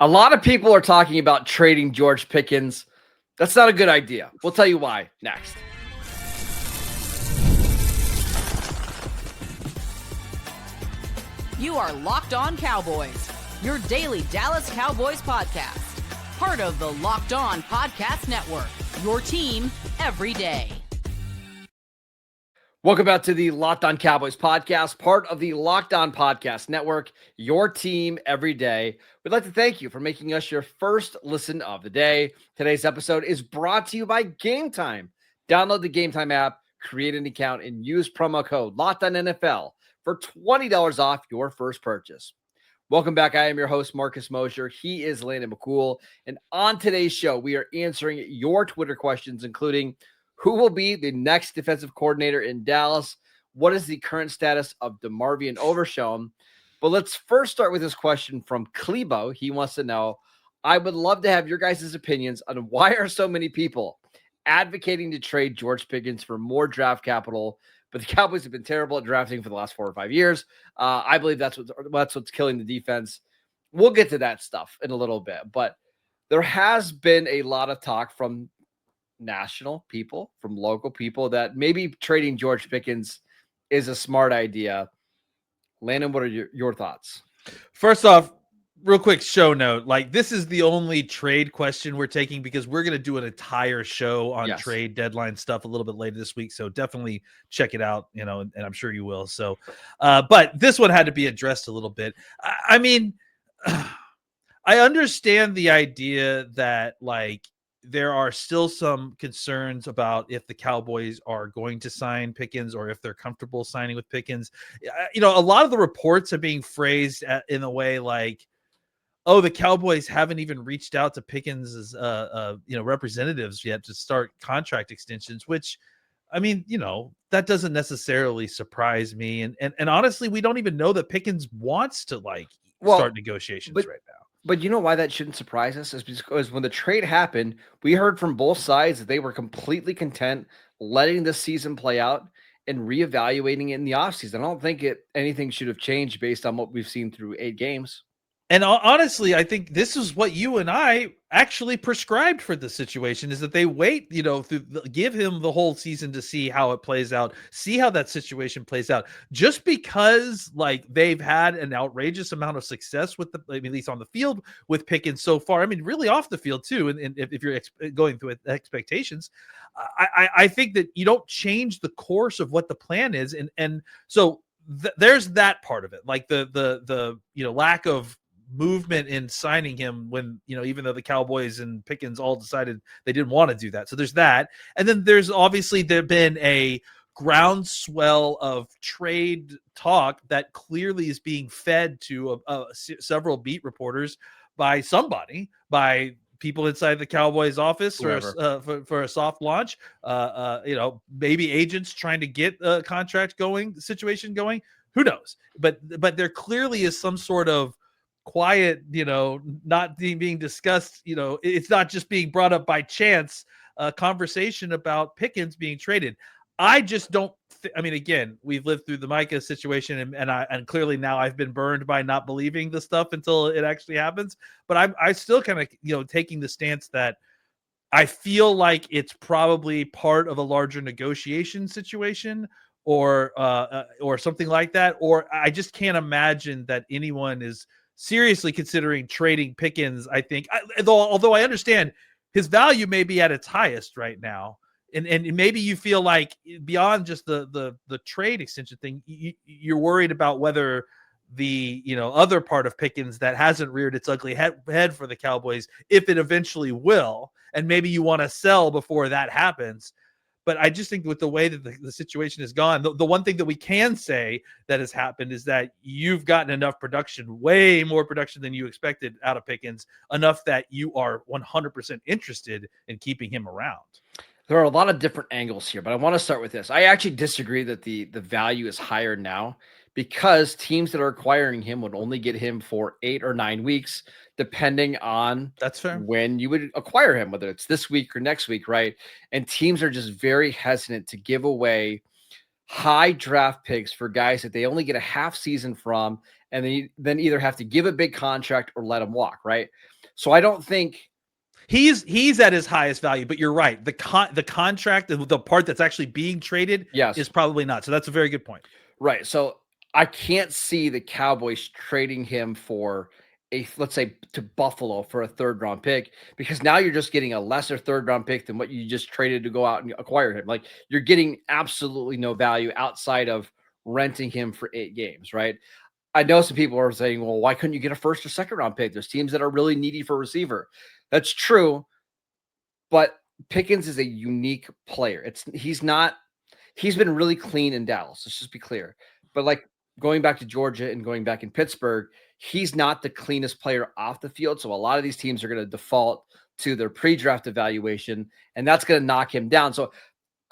A lot of people are talking about trading George Pickens. That's not a good idea. We'll tell you why next. You are Locked On Cowboys, your daily Dallas Cowboys podcast. Part of the Locked On Podcast Network, your team every day. Welcome back to the Locked On Cowboys podcast, part of the Locked On Podcast Network, your team every day. We'd like to thank you for making us your first listen of the day. Today's episode is brought to you by Game Time. Download the Game Time app, create an account, and use promo code LOCKEDONNFL for $20 off your first purchase. Welcome back. I am your host, Marcus Mosher. He is Landon McCool. And on today's show, we are answering your Twitter questions, including who will be the next defensive coordinator in Dallas? What is the current status of DeMarvion Overshown? But let's first start with this question from Klebo. He wants to know, I would love to have your guys' opinions on why are so many people advocating to trade George Pickens for more draft capital, but the Cowboys have been terrible at drafting for the last 4 or 5 years. I believe that's what's killing the defense. We'll get to that stuff in a little bit, but there has been a lot of talk from national people, from local people, that maybe trading George Pickens is a smart idea. Landon, what are your thoughts? First off, real quick show note, like this is the only trade question we're taking because we're going to do an entire show on trade deadline stuff a little bit later this week. So definitely check it out, and I'm sure you will. So, but this one had to be addressed a little bit. I mean, I understand the idea that like, there are still some concerns about if the Cowboys are going to sign Pickens or if they're comfortable signing with Pickens. A lot of the reports are being phrased in a way like, oh, the Cowboys haven't even reached out to Pickens' representatives yet to start contract extensions, which, I mean, that doesn't necessarily surprise me. And honestly, we don't even know that Pickens wants to start negotiations right now. But you know why that shouldn't surprise us is because when the trade happened, we heard from both sides that they were completely content letting the season play out and reevaluating it in the offseason. I don't think anything should have changed based on what we've seen through 8 games. And honestly, I think this is what you and I actually prescribed for the situation, is that they wait, give him the whole season to see how it plays out, see how that situation plays out. Just because they've had an outrageous amount of success with at least on the field with Pickens so far. I mean, really off the field too. And if you're going through expectations, I think that you don't change the course of what the plan is. And so there's that part of it, like the lack of movement in signing him when, even though the Cowboys and Pickens all decided they didn't want to do that. So there's that. And then there's obviously there been a groundswell of trade talk that clearly is being fed to several beat reporters by people inside the Cowboys office for a soft launch, maybe agents trying to get a contract situation going. Who knows? But there clearly is some sort of quiet, not being discussed. It's not just being brought up by chance, conversation about Pickens being traded. I just don't. Again, we've lived through the Micah situation, and clearly now I've been burned by not believing the stuff until it actually happens. But I still kind of taking the stance that I feel like it's probably part of a larger negotiation situation, or something like that. Or I just can't imagine that anyone is seriously considering trading Pickens. I think, although I understand his value may be at its highest right now, and maybe you feel like beyond just the trade extension thing, you're worried about whether the other part of Pickens that hasn't reared its ugly head for the Cowboys, if it eventually will, and maybe you want to sell before that happens. But I just think with the way that the situation has gone, the one thing that we can say that has happened is that you've gotten enough production, way more production than you expected out of Pickens, enough that you are 100% interested in keeping him around. There are a lot of different angles here, but I want to start with this. I actually disagree that the value is higher now, because teams that are acquiring him would only get him for 8 or 9 weeks, depending on when you would acquire him, whether it's this week or next week, right? And teams are just very hesitant to give away high draft picks for guys that they only get a half season from and then either have to give a big contract or let him walk, right? So I don't think he's at his highest value, but you're right. The contract, the part that's actually being traded, is probably not. So that's a very good point. Right. So I can't see the Cowboys trading him for let's say to Buffalo for a 3rd round pick, because now you're just getting a lesser 3rd round pick than what you just traded to go out and acquire him. Like, you're getting absolutely no value outside of renting him for 8 games, right? I know some people are saying, well, why couldn't you get a 1st or 2nd round pick? There's teams that are really needy for a receiver. That's true. But Pickens is a unique player. He's been really clean in Dallas. Let's just be clear. But like going back to Georgia and going back in Pittsburgh, he's not the cleanest player off the field. So a lot of these teams are going to default to their pre-draft evaluation, and that's going to knock him down. So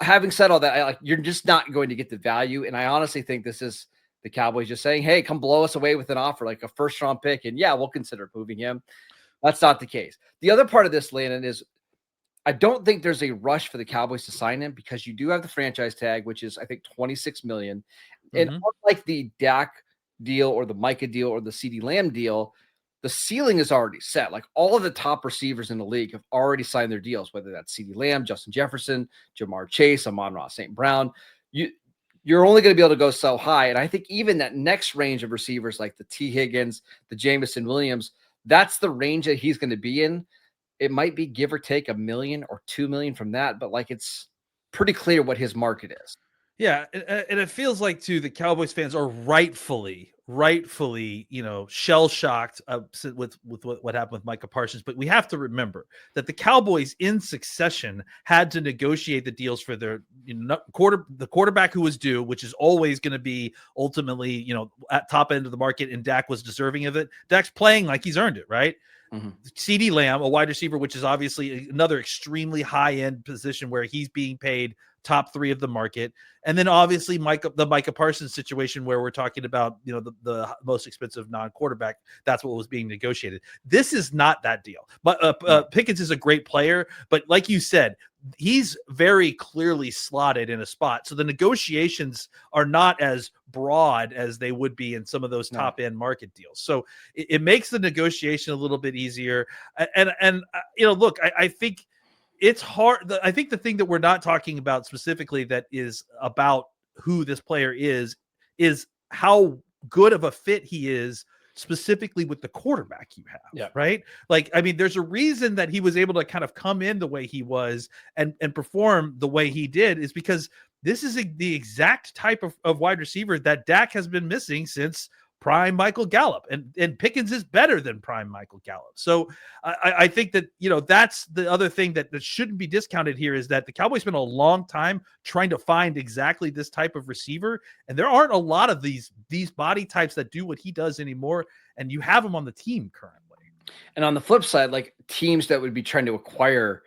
having said all that, you're just not going to get the value. And I honestly think this is the Cowboys just saying, hey, come blow us away with an offer, like a 1st round pick. And yeah, we'll consider moving him. That's not the case. The other part of this, Landon, is I don't think there's a rush for the Cowboys to sign him, because you do have the franchise tag, which is, I think, $26 million. And unlike the Dak deal or the Micah deal or the CeeDee Lamb deal, the ceiling is already set. Like, all of the top receivers in the league have already signed their deals, whether that's CeeDee Lamb, Justin Jefferson, Jamar Chase, Amon-Ra St. Brown. You're only going to be able to go so high. And I think even that next range of receivers, like the T. Higgins, the Jameson Williams, that's the range that he's going to be in. It might be give or take $1 million or $2 million from that, but like, it's pretty clear what his market is. Yeah, and it feels like, too, the Cowboys fans are rightfully, shell shocked with what happened with Micah Parsons. But we have to remember that the Cowboys, in succession, had to negotiate the deals for their the quarterback who was due, which is always going to be ultimately at top end of the market, and Dak was deserving of it. Dak's playing like he's earned it, right? CeeDee Lamb, a wide receiver, which is obviously another extremely high-end position where he's being paid top 3 of the market. And then obviously the Micah Parsons situation, where we're talking about, the most expensive non-quarterback. That's what was being negotiated. This is not that deal. But Pickens is a great player, but like you said, he's very clearly slotted in a spot. So the negotiations are not as broad as they would be in some of those top end market deals. So it makes the negotiation a little bit easier. And look, I think it's hard. I think the thing that we're not talking about specifically that is about who this player is how good of a fit he is specifically with the quarterback you have, right? Like, I mean, there's a reason that he was able to kind of come in the way he was and perform the way he did, is because this is the exact type of wide receiver that Dak has been missing since prime Michael Gallup, and Pickens is better than prime Michael Gallup. So I think that, that's the other thing that shouldn't be discounted here, is that the Cowboys spent a long time trying to find exactly this type of receiver. And there aren't a lot of these body types that do what he does anymore. And you have him on the team currently. And on the flip side, like, teams that would be trying to acquire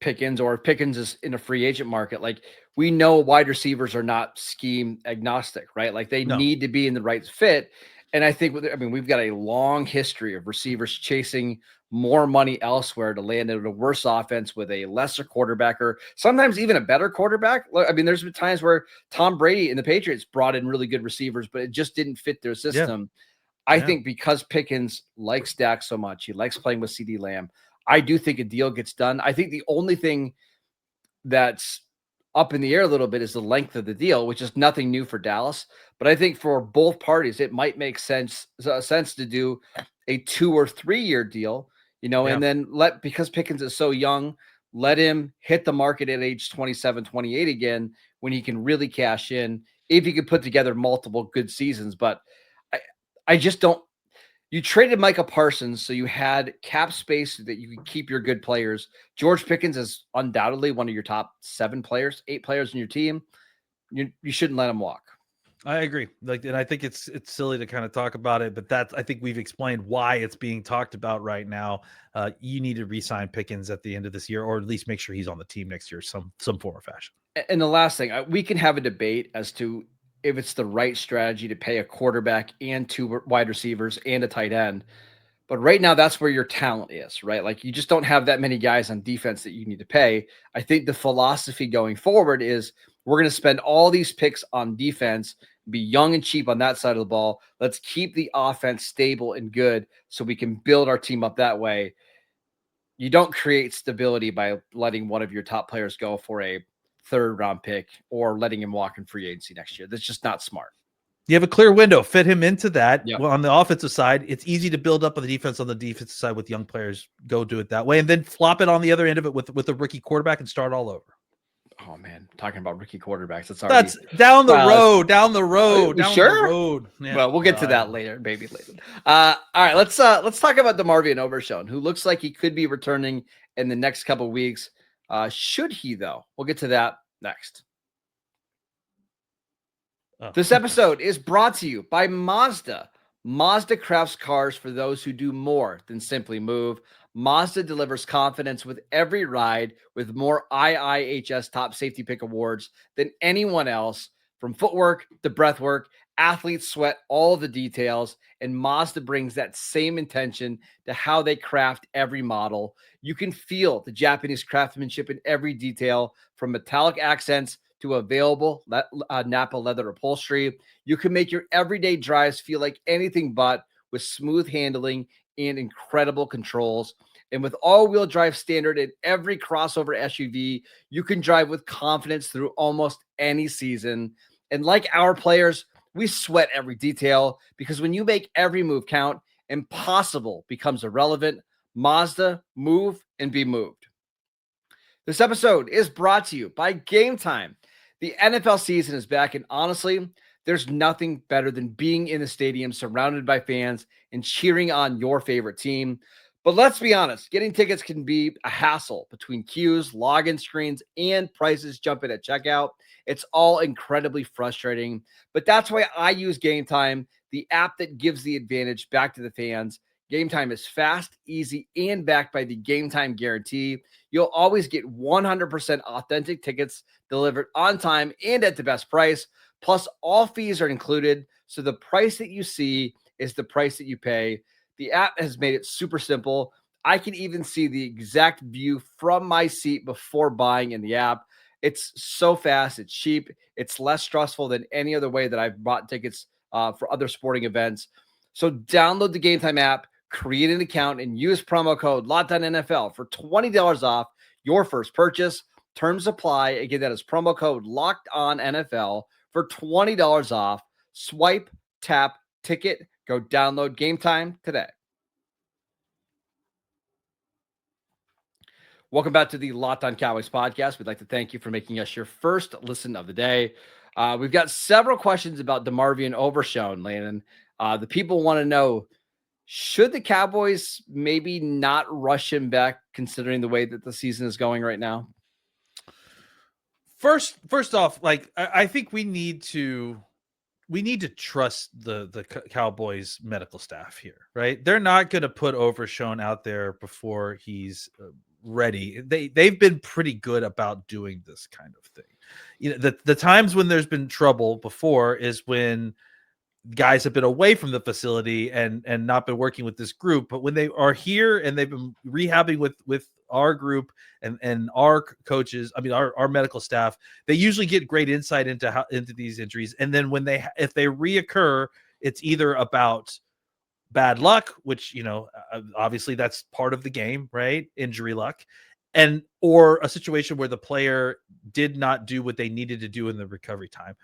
Pickens, or if Pickens is in a free agent market, like, we know wide receivers are not scheme agnostic, right? Like, they need to be in the right fit. And I think, we've got a long history of receivers chasing more money elsewhere to land in a worse offense with a lesser quarterback, or sometimes even a better quarterback. I mean, there's been times where Tom Brady and the Patriots brought in really good receivers, but it just didn't fit their system. I think because Pickens likes Dak so much, he likes playing with CeeDee Lamb, I do think a deal gets done. I think the only thing that's up in the air a little bit is the length of the deal, which is nothing new for Dallas. But I think for both parties, it might make sense to do a 2 or 3 year deal, and then because Pickens is so young, let him hit the market at age 27, 28 again, when he can really cash in, if he could put together multiple good seasons. But I just don't. You traded Micah Parsons, so you had cap space that you could keep your good players. George Pickens is undoubtedly one of your top 7 players, 8 players in your team. You shouldn't let him walk. I agree. And I think it's silly to kind of talk about it, but I think we've explained why it's being talked about right now. You need to re-sign Pickens at the end of this year, or at least make sure he's on the team next year, some form or fashion. And the last thing, we can have a debate as to if it's the right strategy to pay a quarterback and 2 wide receivers and a tight end. But right now, that's where your talent is, right? Like, you just don't have that many guys on defense that you need to pay. I think the philosophy going forward is We're going to spend all these picks on defense, be young and cheap on that side of the ball. Let's keep the offense stable and good so we can build our team up that way. You don't create stability by letting one of your top players go for a third round pick or letting him walk in free agency next year. That's just not smart. You have a clear window, fit him into that. Yep. Well, on the offensive side, it's easy to build up on the defensive side with young players. Go do it that way, and then flop it on the other end of it with a rookie quarterback and start all over. Oh man, talking about rookie quarterbacks. That's down the road. Yeah, well, we'll get to that later, maybe later. All right, let's talk about DeMarvion Overshown, who looks like he could be returning in the next couple of weeks. Should he though? We'll get to that next. This episode is brought to you by Mazda. Mazda crafts cars for those who do more than simply move. Mazda delivers confidence with every ride with more IIHS top safety pick awards than anyone else. From footwork to breathwork, athletes sweat all the details, and Mazda brings that same intention to how they craft every model. You can feel the Japanese craftsmanship in every detail, from metallic accents to available Napa leather upholstery. You can make your everyday drives feel like anything but, with smooth handling and incredible controls. And with all-wheel drive standard in every crossover SUV, you can drive with confidence through almost any season. And like our players, we sweat every detail, because when you make every move count, impossible becomes irrelevant. Mazda, move and be moved. This episode is brought to you by Game Time. The NFL season is back, and honestly, there's nothing better than being in the stadium surrounded by fans and cheering on your favorite team. But let's be honest, getting tickets can be a hassle between queues, login screens, and prices jumping at checkout. It's all incredibly frustrating, but that's why I use Game Time, the app that gives the advantage back to the fans. Game Time is fast, easy, and backed by the Game Time guarantee. You'll always get 100% authentic tickets delivered on time and at the best price. Plus, all fees are included, so the price that you see is the price that you pay. The app has made it super simple. I can even see the exact view from my seat before buying in the app. It's so fast, it's cheap, it's less stressful than any other way that I've bought tickets for other sporting events. So download the Game Time app, create an account, and use promo code LOCKEDONNFL for $20 off your first purchase. Terms apply. Again, that is promo code LOCKEDONNFL for $20 off. Swipe, tap, ticket, go download Game Time today. Welcome back to the Locked On Cowboys podcast. We'd like to thank you for making us your first listen of the day. We've got several questions about DeMarvion Overshown, Landon. The people want to know, should the Cowboys maybe not rush him back, considering the way that the season is going right now? First off, like I think we need to trust the Cowboys medical staff here, right? They're not going to put Overshown out there before he's ready. They've been pretty good about doing this kind of thing. You know, the times when there's been trouble before is when guys have been away from the facility and not been working with this group. But when they are here and they've been rehabbing with our group and our coaches, I mean, our medical staff, they usually get great insight into these injuries. And then if they reoccur, it's either about bad luck, which, you know, obviously that's part of the game, right? Injury luck, or a situation where the player did not do what they needed to do in the recovery time.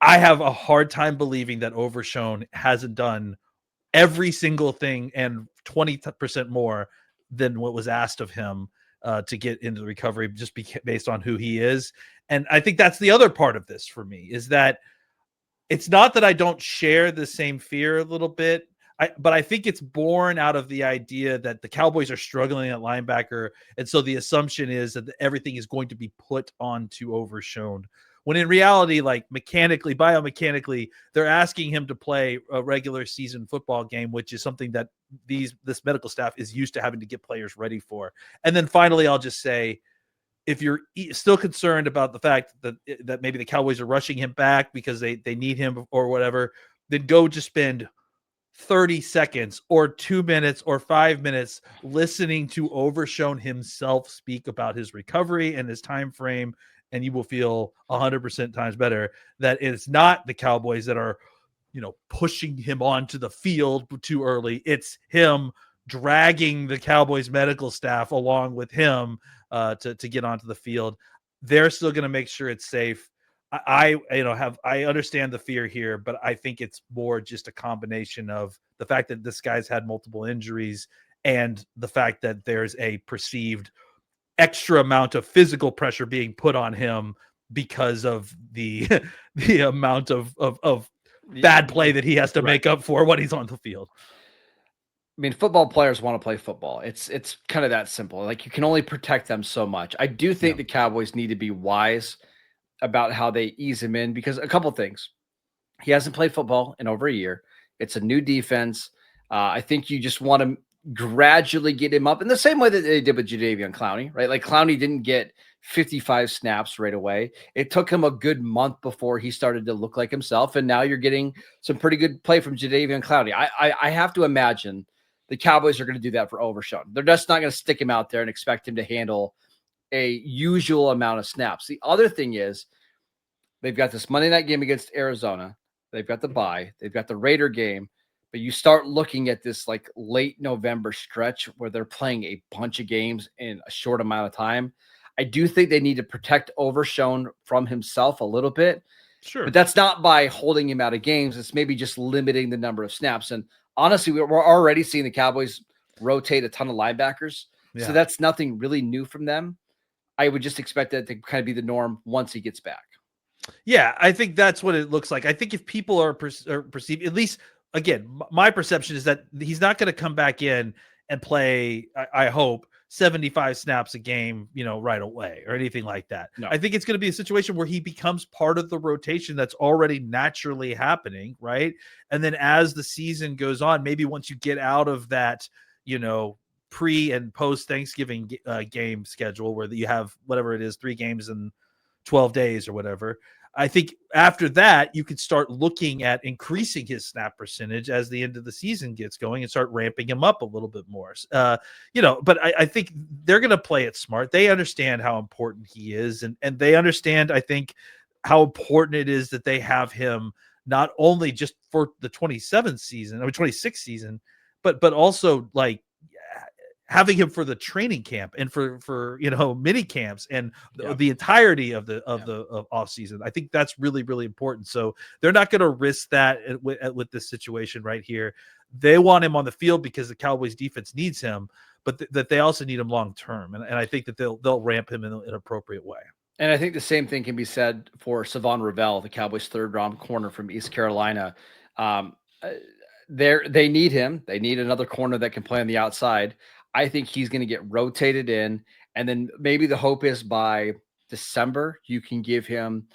I have a hard time believing that Overshown hasn't done every single thing and 20% more than what was asked of him to get into the recovery, just based on who he is. And I think that's the other part of this for me, is that it's not that I don't share the same fear a little bit, but I think it's born out of the idea that the Cowboys are struggling at linebacker. And so the assumption is that everything is going to be put onto Overshown, when in reality, like biomechanically, they're asking him to play a regular season football game, which is something that this medical staff is used to having to get players ready for. And then finally, I'll just say, if you're still concerned about the fact that maybe the Cowboys are rushing him back because they need him or whatever, then go just spend 30 seconds or 2 minutes or 5 minutes listening to Overshown himself speak about his recovery and his time frame and you will feel 100% times better that it's not the Cowboys that are, pushing him onto the field too early. It's him dragging the Cowboys medical staff along with him to get onto the field. They're still going to make sure it's safe. I understand the fear here, but I think it's more just a combination of the fact that this guy's had multiple injuries and the fact that there's a perceived extra amount of physical pressure being put on him because of the amount of bad play that he has to make up for when he's on the field. I mean, football players want to play football. It's kind of that simple. Like, you can only protect them so much. I do think the Cowboys need to be wise about how they ease him in, because a couple things. He hasn't played football in over a year. It's a new defense. I think you just want to gradually get him up in the same way that they did with Jadeveon Clowney, right? Like, Clowney didn't get 55 snaps right away. It took him a good month before he started to look like himself. And now you're getting some pretty good play from Jadeveon Clowney. I have to imagine the Cowboys are going to do that for Overshown. They're just not going to stick him out there and expect him to handle a usual amount of snaps. The other thing is they've got this Monday night game against Arizona. They've got the bye. They've got the Raider game. But you start looking at this like late November stretch where they're playing a bunch of games in a short amount of time. I do think they need to protect Overshown from himself a little bit. Sure. But that's not by holding him out of games. It's maybe just limiting the number of snaps. And honestly, we're already seeing the Cowboys rotate a ton of linebackers. Yeah. So that's nothing really new from them. I would just expect that to kind of be the norm once he gets back. Yeah, I think that's what it looks like. I think if people are perceived, at least, again, my perception is that he's not going to come back in and play, I hope, 75 snaps a game, right away or anything like that. No. I think it's going to be a situation where he becomes part of the rotation that's already naturally happening, right? And then as the season goes on, maybe once you get out of that, pre and post Thanksgiving game schedule where you have whatever it is, 3 games in 12 days or whatever, I think after that, you could start looking at increasing his snap percentage as the end of the season gets going and start ramping him up a little bit more. But I think they're going to play it smart. They understand how important he is. And they understand, I think, how important it is that they have him not only just for the 26th season, but also like having him for the training camp and for mini camps and the entirety of the off season. I think that's really, really important. So they're not going to risk that with this situation right here. They want him on the field because the Cowboys defense needs him, but that they also need him long term. And I think that they'll ramp him in an appropriate way. And I think the same thing can be said for Shavon Revel, the Cowboys' 3rd-round corner from East Carolina. They need him. They need another corner that can play on the outside. I think he's going to get rotated in, and then maybe the hope is by December, you can give him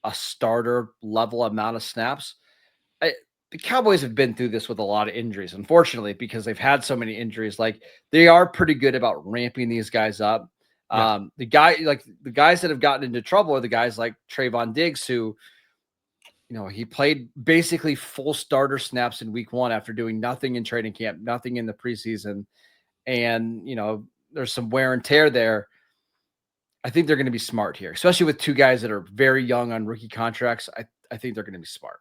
a starter level amount of snaps. The Cowboys have been through this with a lot of injuries, unfortunately, because they've had so many injuries. Like, they are pretty good about ramping these guys up. Yeah. The guys that have gotten into trouble are the guys like Trayvon Diggs, who, he played basically full starter snaps in week 1 after doing nothing in training camp, nothing in the preseason. And, there's some wear and tear there. I think they're going to be smart here, especially with 2 guys that are very young on rookie contracts. I think they're going to be smart.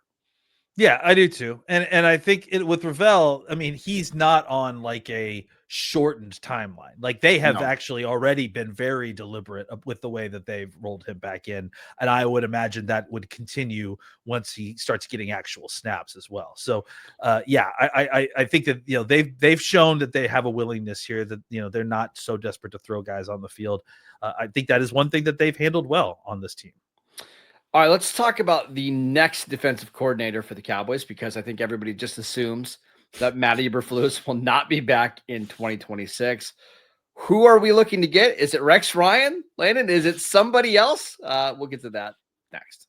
Yeah, I do too. And I think with Revel, I mean, he's not on like a shortened timeline. Like, they have actually already been very deliberate with the way that they've rolled him back in. And I would imagine that would continue once he starts getting actual snaps as well. So I think that, they've shown that they have a willingness here, that, they're not so desperate to throw guys on the field. I think that is one thing that they've handled well on this team. All right, let's talk about the next defensive coordinator for the Cowboys, because I think everybody just assumes that Matt Eberflus will not be back in 2026. Who are we looking to get? Is it Rex Ryan, Landon? Is it somebody else? We'll get to that next.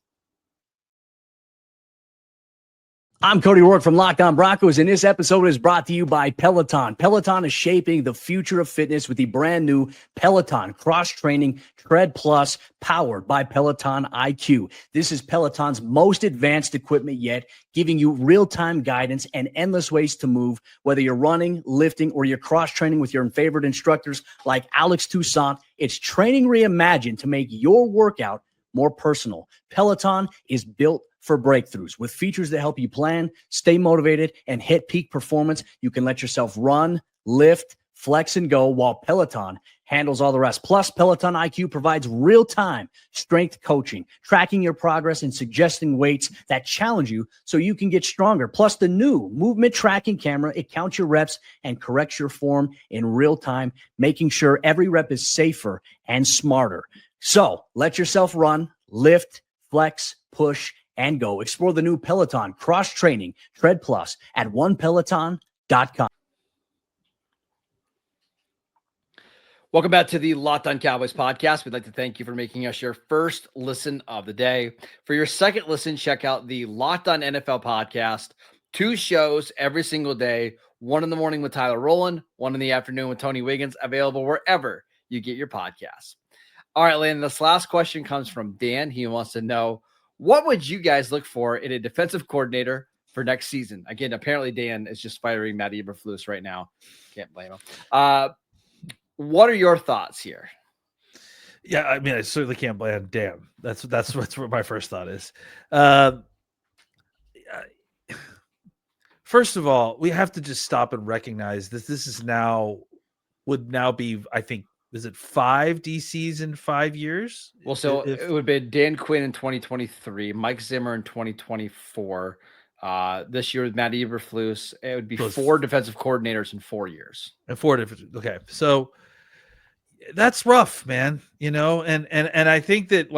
I'm Cody Rourke from Locked On Broncos, and this episode is brought to you by Peloton. Peloton is shaping the future of fitness with the brand new Peloton Cross-Training Tread Plus, powered by Peloton IQ. This is Peloton's most advanced equipment yet, giving you real-time guidance and endless ways to move, whether you're running, lifting, or you're cross-training with your favorite instructors like Alex Toussaint. It's training reimagined to make your workout more personal. Peloton is built for breakthroughs with features that help you plan, stay motivated, and hit peak performance. You can let yourself run, lift, flex, and go while Peloton handles all the rest. Plus, Peloton IQ provides real-time strength coaching, tracking your progress and suggesting weights that challenge you so you can get stronger. Plus, the new movement tracking camera, it counts your reps and corrects your form in real time, making sure every rep is safer and smarter. So let yourself run, lift, flex, push, and go. Explore the new Peloton cross-training Tread Plus at onepeloton.com. Welcome back to the Locked On Cowboys podcast. We'd like to thank you for making us your first listen of the day. For your second listen, check out the Locked On NFL podcast. 2 shows every single day, one in the morning with Tyler Rowland, one in the afternoon with Tony Wiggins, available wherever you get your podcasts. All right, Landon, this last question comes from Dan. He wants to know, what would you guys look for in a defensive coordinator for next season? Again, apparently Dan is just firing Matt Eberflus right now. Can't blame him. What are your thoughts here? Yeah, I mean, I certainly can't blame Dan. That's what my first thought is. First of all, we have to just stop and recognize that this is would now be, I think, is it 5 DCs in 5 years? Well, so it would be Dan Quinn in 2023, Mike Zimmer in 2024. This year with Matt Eberflus, it would be 4 defensive coordinators in 4 years. And 4 different. Okay, so that's rough, man. And I think that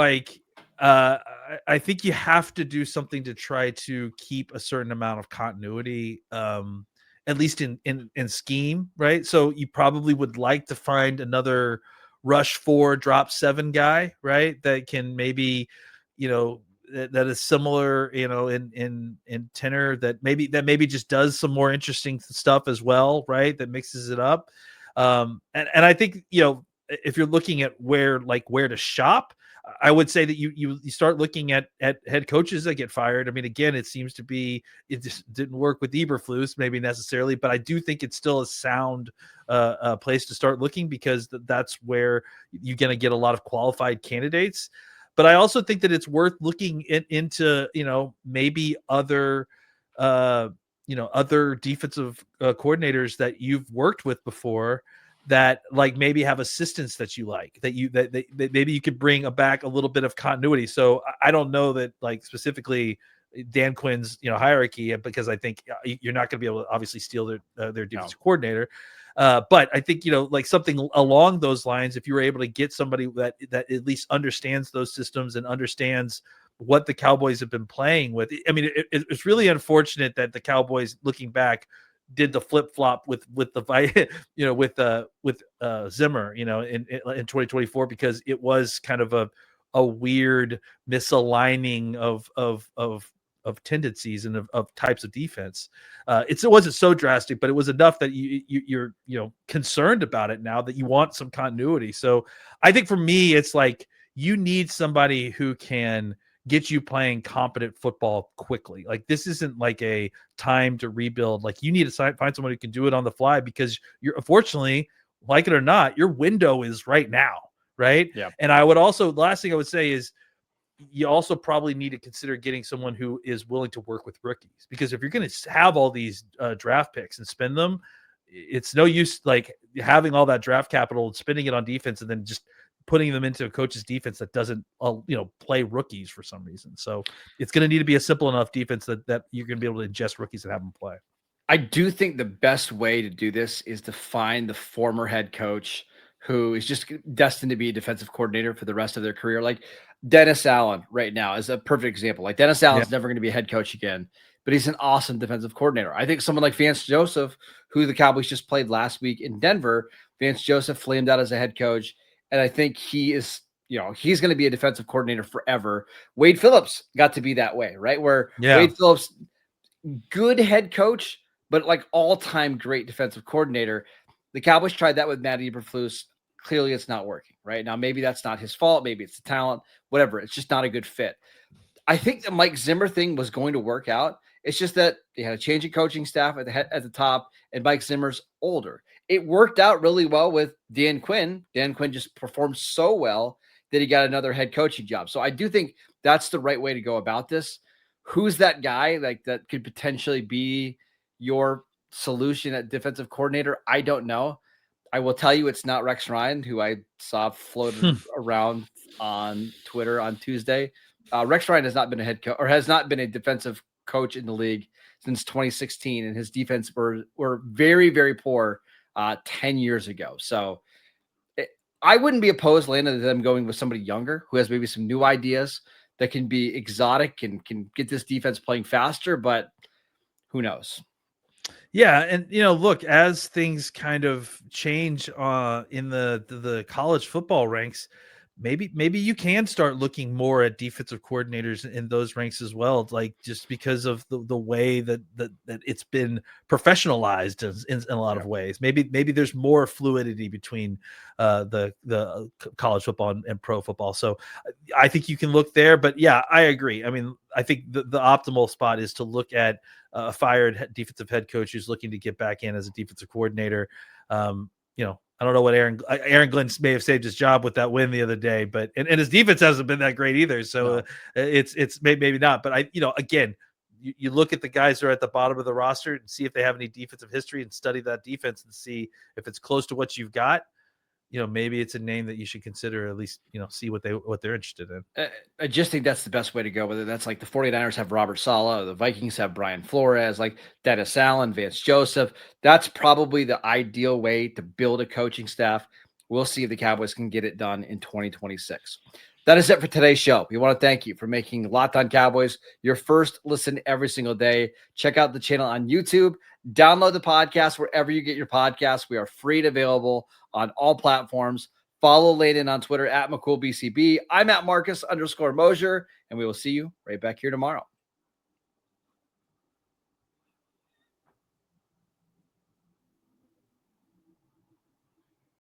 I think you have to do something to try to keep a certain amount of continuity, at least in scheme, right? So you probably would like to find another rush 4, drop 7 guy, right? That can maybe, that is similar, in tenor, that maybe just does some more interesting stuff as well, right? That mixes it up. And I think, if you're looking at where to shop, I would say that you start looking at head coaches that get fired. I mean, again, it seems to be, it just didn't work with Eberflus, maybe necessarily, but I do think it's still a sound place to start looking, because that's where you're going to get a lot of qualified candidates. But I also think that it's worth looking into, maybe other, other defensive coordinators that you've worked with before, that maybe have assistants that you like, that maybe you could bring back a little bit of continuity. So I don't know that specifically Dan Quinn's hierarchy, because I think you're not going to be able to obviously steal their defensive coordinator. But I think something along those lines, if you were able to get somebody that at least understands those systems and understands what the Cowboys have been playing with. I mean, it's really unfortunate that the Cowboys, looking back, did the flip flop with Zimmer, in 2024, because it was kind of a weird misaligning of tendencies and of types of defense. It wasn't so drastic, but it was enough that you're concerned about it now, that you want some continuity. So I think for me, it's you need somebody who can get you playing competent football quickly. This isn't a time to rebuild. You need to find someone who can do it on the fly, because you're, unfortunately, like it or not, your window is right now. Right. Yeah. And I would also, the last thing I would say is, you also probably need to consider getting someone who is willing to work with rookies, because if you're going to have all these draft picks and spend them, it's no use having all that draft capital and spending it on defense and then just putting them into a coach's defense that doesn't, play rookies for some reason. So it's going to need to be a simple enough defense that you're going to be able to ingest rookies and have them play. I do think the best way to do this is to find the former head coach who is just destined to be a defensive coordinator for the rest of their career. Like Dennis Allen right now is a perfect example. Dennis Allen's never going to be a head coach again, but he's an awesome defensive coordinator. I think someone like Vance Joseph, who the Cowboys just played last week in Denver, Vance Joseph flamed out as a head coach. And I think he is, he's going to be a defensive coordinator forever. Wade Phillips got to be that way, right? Where Wade Phillips, good head coach, but all-time great defensive coordinator. The Cowboys tried that with Matt Eberflus. Clearly it's not working right now. Maybe that's not his fault. Maybe it's the talent, whatever. It's just not a good fit. I think the Mike Zimmer thing was going to work out. It's just that they had a change in coaching staff at the top, and Mike Zimmer's older. It worked out really well with Dan Quinn. Dan Quinn just performed so well that he got another head coaching job. So I do think that's the right way to go about this. Who's that guy like that could potentially be your solution at defensive coordinator? I don't know. I will tell you it's not Rex Ryan, who I saw floated around on Twitter on Tuesday. Rex Ryan has not been a head coach or has not been a defensive coach in the league since 2016, and his defense were very, very poor 10 years ago. So I wouldn't be opposed, Landon, to them going with somebody younger who has maybe some new ideas that can be exotic and can get this defense playing faster, but who knows? Yeah, and look, as things kind of change in the college football ranks, maybe you can start looking more at defensive coordinators in those ranks as well, like just because of the way that it's been professionalized in a lot of ways. Maybe there's more fluidity between the college football and pro football. So I think you can look there, but yeah, I agree. I mean, I think the optimal spot is to look at a fired defensive head coach who's looking to get back in as a defensive coordinator. I don't know what Aaron Glenn may have saved his job with that win the other day, but and his defense hasn't been that great either. So it's maybe not. But again, you look at the guys who are at the bottom of the roster and see if they have any defensive history and study that defense and see if it's close to what you've got. Maybe it's a name that you should consider, at least, see what they're interested in. I just think that's the best way to go with it. That's like the 49ers have Robert Saleh, the Vikings have Brian Flores, like Dennis Allen, Vance Joseph. That's probably the ideal way to build a coaching staff. We'll see if the Cowboys can get it done in 2026. That is it for today's show. We want to thank you for making Locked On Cowboys your first listen every single day. Check out the channel on YouTube. Download the podcast wherever you get your podcasts. We are free and available on all platforms. Follow Landon on Twitter at McCoolBCB. I'm at Marcus _Mosher, and we will see you right back here tomorrow.